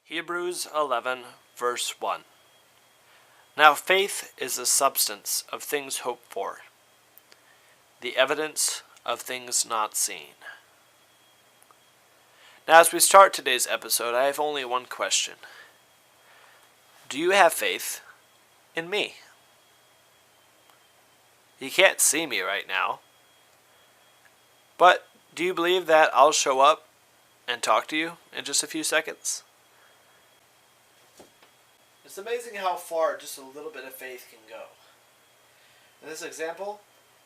Hebrews 11, verse 1. Now faith is the substance of things hoped for, the evidence of things not seen. Now as we start today's episode, I have only one question. Do you have faith in me? You can't see me right now, but do you believe that I'll show up and talk to you in just a few seconds? It's amazing how far just a little bit of faith can go. In this example,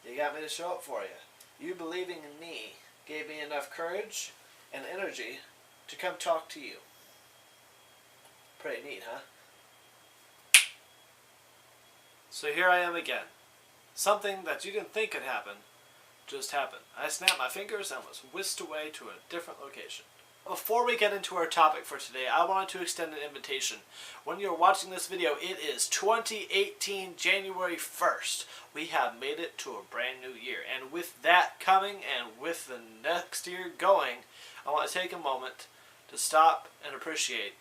you got me to show up for you. You believing in me gave me enough courage and energy to come talk to you. Pretty neat, huh? So here I am again. Something that you didn't think could happen just happened. I snapped my fingers and was whisked away to a different location. Before we get into our topic for today, I wanted to extend an invitation. When you're watching this video, it is 2018, January 1st. We have made it to a brand new year. And with that coming and with the next year going, I want to take a moment to stop and appreciate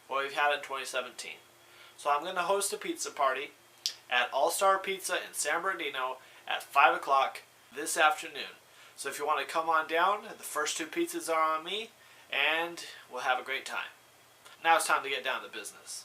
what we've had in 2017. So I'm going to host a pizza party at All Star Pizza in San Bernardino at 5 o'clock this afternoon. So if you want to come on down, the first two pizzas are on me, and we'll have a great time. Now it's time to get down to business.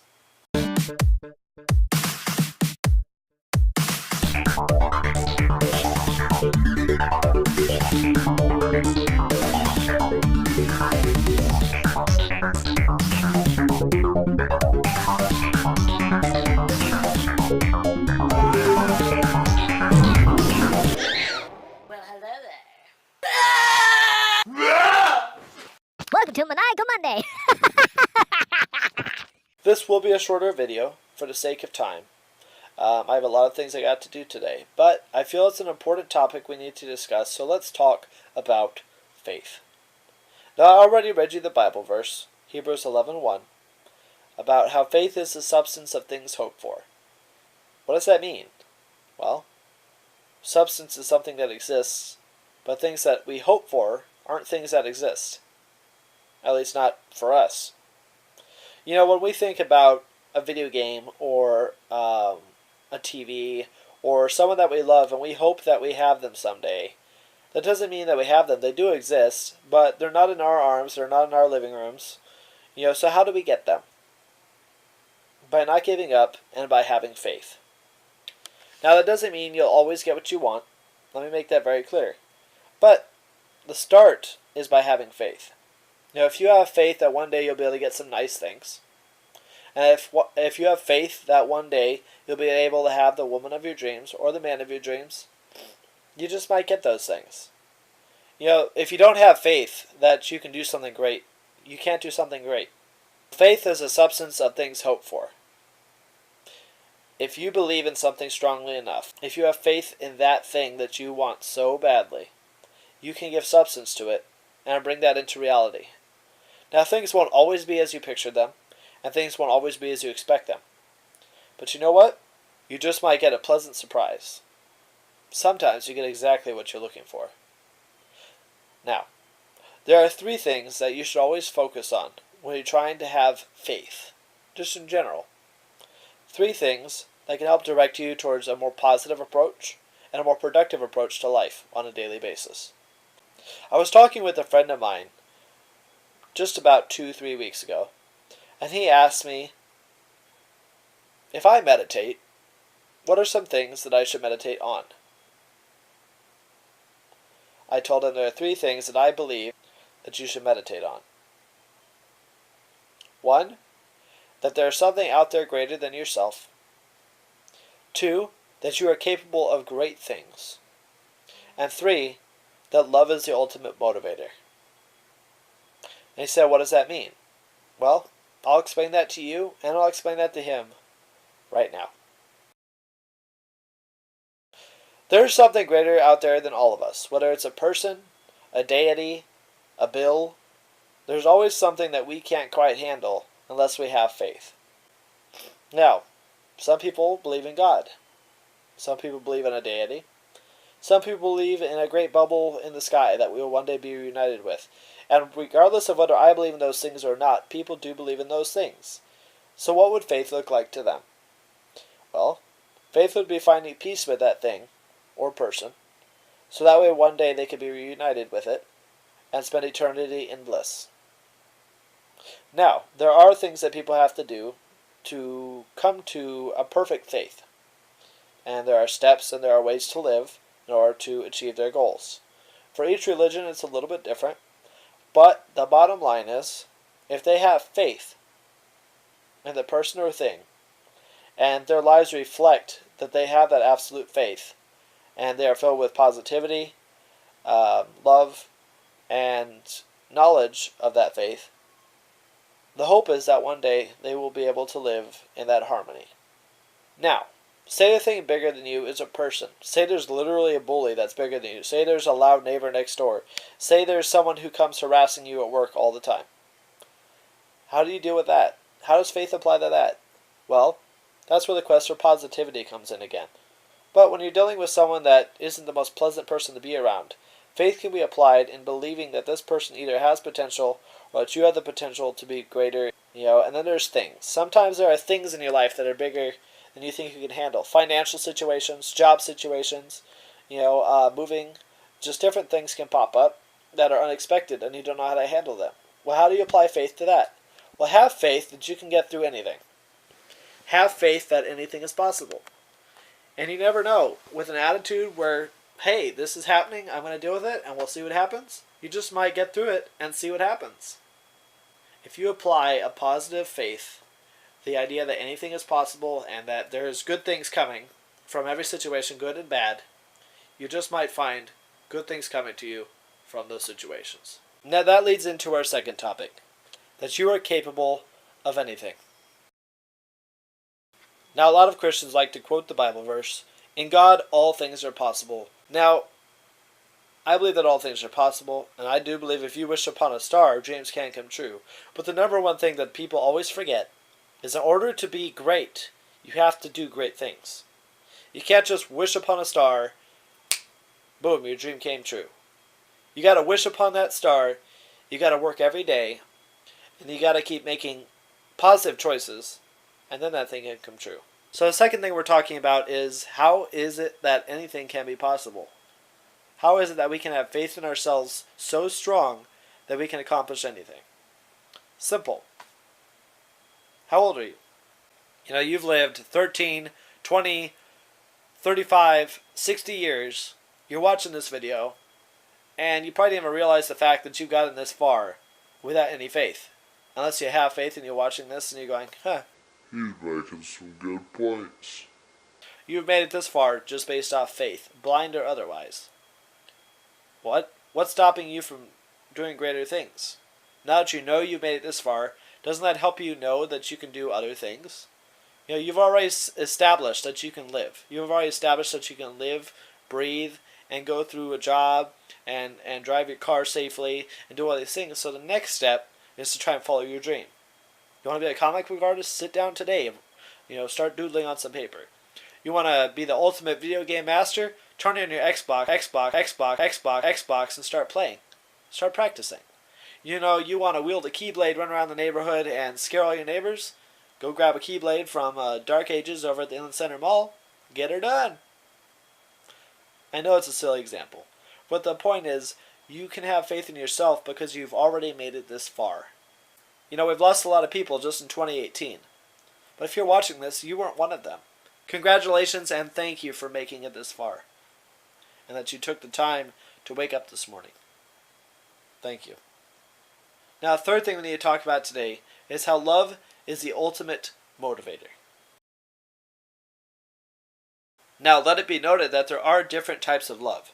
Welcome to Maniacal Monday. This will be a shorter video for the sake of time. I have a lot of things I got to do today, but I feel it's an important topic we need to discuss, so let's talk about faith. Now, I already read you the Bible verse, Hebrews 11:1, about how faith is the substance of things hoped for. What does that mean? Well, substance is something that exists, but things that we hope for aren't things that exist. At least not for us. You know, when we think about a video game or a TV or someone that we love and we hope that we have them someday, that doesn't mean that we have them. They do exist, but they're not in our arms, they're not in our living rooms. You know, so how do we get them? By not giving up and by having faith. Now, that doesn't mean you'll always get what you want. Let me make that very clear. But the start is by having faith. Now, if you have faith that one day you'll be able to get some nice things, and if you have faith that one day you'll be able to have the woman of your dreams or the man of your dreams, you just might get those things. You know, if you don't have faith that you can do something great, you can't do something great. Faith is a substance of things hoped for. If you believe in something strongly enough, if you have faith in that thing that you want so badly, you can give substance to it and bring that into reality. Now, things won't always be as you pictured them, and things won't always be as you expect them. But you know what? You just might get a pleasant surprise. Sometimes you get exactly what you're looking for. Now, there are three things that you should always focus on when you're trying to have faith, just in general. Three things that can help direct you towards a more positive approach and a more productive approach to life on a daily basis. I was talking with a friend of mine just about 2-3 weeks ago, and he asked me, if I meditate, what are some things that I should meditate on? I told him there are three things that I believe that you should meditate on. One, that there is something out there greater than yourself. Two, that you are capable of great things. And three, that love is the ultimate motivator. And he said, what does that mean? Well, I'll explain that to you, and I'll explain that to him right now. There's something greater out there than all of us. Whether it's a person, a deity, a bill, there's always something that we can't quite handle unless we have faith. Now, some people believe in God. Some people believe in a deity. Some people believe in a great bubble in the sky that we will one day be reunited with. And regardless of whether I believe in those things or not, people do believe in those things. So what would faith look like to them? Well, faith would be finding peace with that thing or person, so that way one day they could be reunited with it and spend eternity in bliss. Now, there are things that people have to do to come to a perfect faith. And there are steps and there are ways to live in order to achieve their goals. For each religion, it's a little bit different. But the bottom line is, if they have faith in the person or thing, and their lives reflect that they have that absolute faith, and they are filled with positivity, love, and knowledge of that faith, the hope is that one day they will be able to live in that harmony. Now, say the thing bigger than you is a person. Say there's literally a bully that's bigger than you. Say there's a loud neighbor next door. Say there's someone who comes harassing you at work all the time. How do you deal with that? How does faith apply to that? Well, that's where the quest for positivity comes in again. But when you're dealing with someone that isn't the most pleasant person to be around, faith can be applied in believing that this person either has potential or that you have the potential to be greater. And then there's things. Sometimes there are things in your life that are bigger than you think you can handle. Financial situations, job situations, moving. Just different things can pop up that are unexpected and you don't know how to handle them. Well, how do you apply faith to that? Well, have faith that you can get through anything. Have faith that anything is possible. And you never know. With an attitude where, hey, this is happening, I'm going to deal with it, and we'll see what happens, you just might get through it and see what happens. If you apply a positive faith, the idea that anything is possible and that there's good things coming from every situation, good and bad, you just might find good things coming to you from those situations. Now that leads into our second topic, that you are capable of anything. Now a lot of Christians like to quote the Bible verse, "In God all things are possible." Now, I believe that all things are possible, and I do believe if you wish upon a star, dreams can come true. But the number one thing that people always forget is in order to be great, you have to do great things. You can't just wish upon a star, boom, your dream came true. You got to wish upon that star, you got to work every day, and you got to keep making positive choices, and then that thing can come true. So the second thing we're talking about is, how is it that anything can be possible? How is it that we can have faith in ourselves so strong that we can accomplish anything? Simple. How old are you? You've lived 13, 20, 35, 60 years. You're watching this video, and you probably didn't even realize the fact that you've gotten this far without any faith. Unless you have faith and you're watching this and you're going, he's making some good points. You've made it this far just based off faith, blind or otherwise. What's stopping you from doing greater things? Now that you know you've made it this far, doesn't that help you know that you can do other things? You've already established that you can live. You've already established that you can live, breathe, and go through a job and drive your car safely and do all these things. So the next step is to try and follow your dream. You want to be a comic book artist? Sit down today. Start doodling on some paper. You want to be the ultimate video game master? Turn on your Xbox, and start playing. Start practicing. You want to wield a keyblade, run around the neighborhood, and scare all your neighbors? Go grab a keyblade from Dark Ages over at the Inland Center Mall. Get her done. I know it's a silly example, but the point is, you can have faith in yourself because you've already made it this far. We've lost a lot of people just in 2018. But if you're watching this, you weren't one of them. Congratulations and thank you for making it this far. And that you took the time to wake up this morning. Thank you. Now, the third thing we need to talk about today is how love is the ultimate motivator. Now, let it be noted that there are different types of love.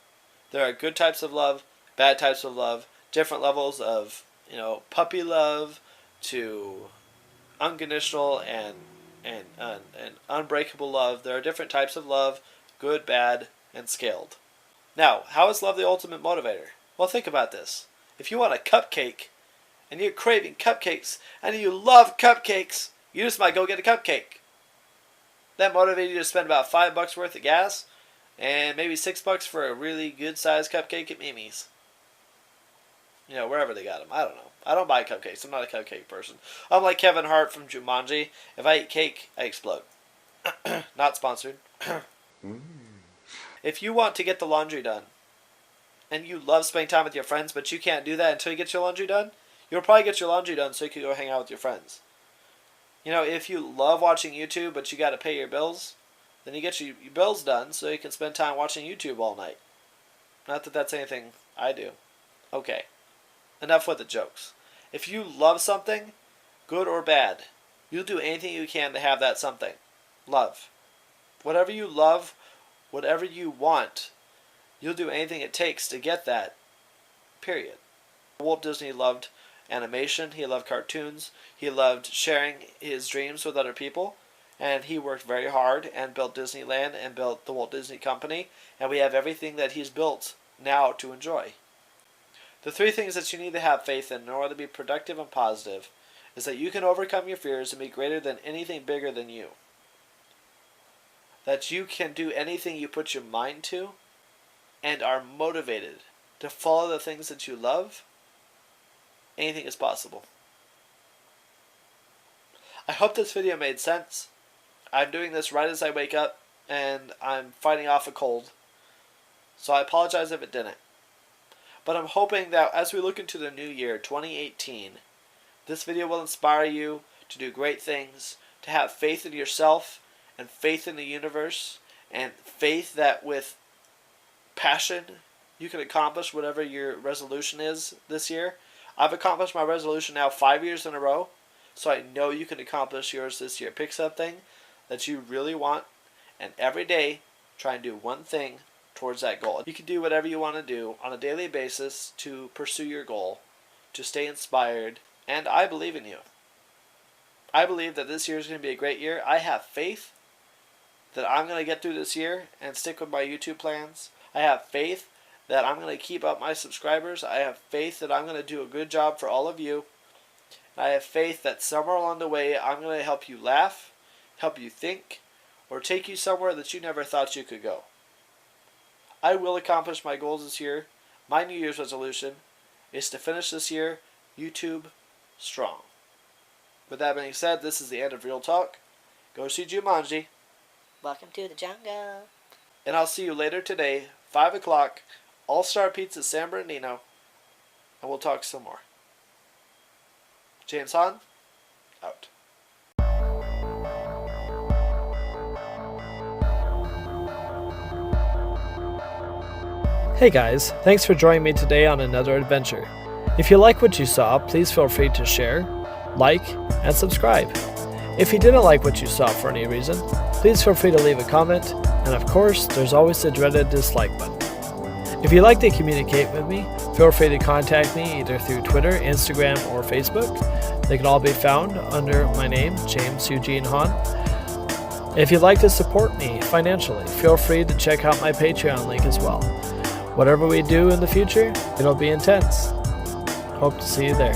There are good types of love, bad types of love, different levels of, puppy love to unconditional and unbreakable love. There are different types of love, good, bad, and scaled. Now, how is love the ultimate motivator? Well, think about this. If you want a cupcake, and you're craving cupcakes, and you love cupcakes, you just might go get a cupcake. That motivates you to spend about $5 worth of gas, and maybe $6 for a really good-sized cupcake at Mimi's. wherever they got them. I don't know. I don't buy cupcakes. I'm not a cupcake person. I'm like Kevin Hart from Jumanji. If I eat cake, I explode. Not sponsored. If you want to get the laundry done, and you love spending time with your friends, but you can't do that until you get your laundry done, you'll probably get your laundry done so you can go hang out with your friends. If you love watching YouTube, but you got to pay your bills, then you get your bills done so you can spend time watching YouTube all night. Not that that's anything I do. Okay. Enough with the jokes. If you love something, good or bad, you'll do anything you can to have that something. Love. Whatever you love, whatever you want, you'll do anything it takes to get that. Period. Walt Disney loved animation. He loved cartoons. He loved sharing his dreams with other people. And he worked very hard and built Disneyland and built the Walt Disney Company. And we have everything that he's built now to enjoy. The 3 things that you need to have faith in order to be productive and positive is that you can overcome your fears and be greater than anything bigger than you. That you can do anything you put your mind to and are motivated to follow the things that you love. Anything is possible. I hope this video made sense. I'm doing this right as I wake up and I'm fighting off a cold. So I apologize if it didn't. But I'm hoping that as we look into the new year, 2018, this video will inspire you to do great things, to have faith in yourself and faith in the universe, and faith that with passion you can accomplish whatever your resolution is this year. I've accomplished my resolution now 5 years in a row, so I know you can accomplish yours this year. Pick something that you really want, and every day try and do one thing towards that goal. You can do whatever you want to do on a daily basis to pursue your goal, to stay inspired, and I believe in you. I believe that this year is going to be a great year. I have faith that I'm going to get through this year and stick with my YouTube plans. I have faith that I'm going to keep up my subscribers. I have faith that I'm going to do a good job for all of you. I have faith that somewhere along the way I'm going to help you laugh, help you think, or take you somewhere that you never thought you could go. I will accomplish my goals this year. My New Year's resolution is to finish this year YouTube strong. With that being said, this is the end of Real Talk. Go see Jumanji. Welcome to the jungle. And I'll see you later today, 5 o'clock, All-Star Pizza San Bernardino, and we'll talk some more. James Hahn, out. Hey guys, thanks for joining me today on another adventure. If you like what you saw, please feel free to share, like, and subscribe. If you didn't like what you saw for any reason, please feel free to leave a comment, and of course, there's always the dreaded dislike button. If you'd like to communicate with me, feel free to contact me either through Twitter, Instagram, or Facebook. They can all be found under my name, James Eugene Hahn. If you'd like to support me financially, feel free to check out my Patreon link as well. Whatever we do in the future, it'll be intense. Hope to see you there.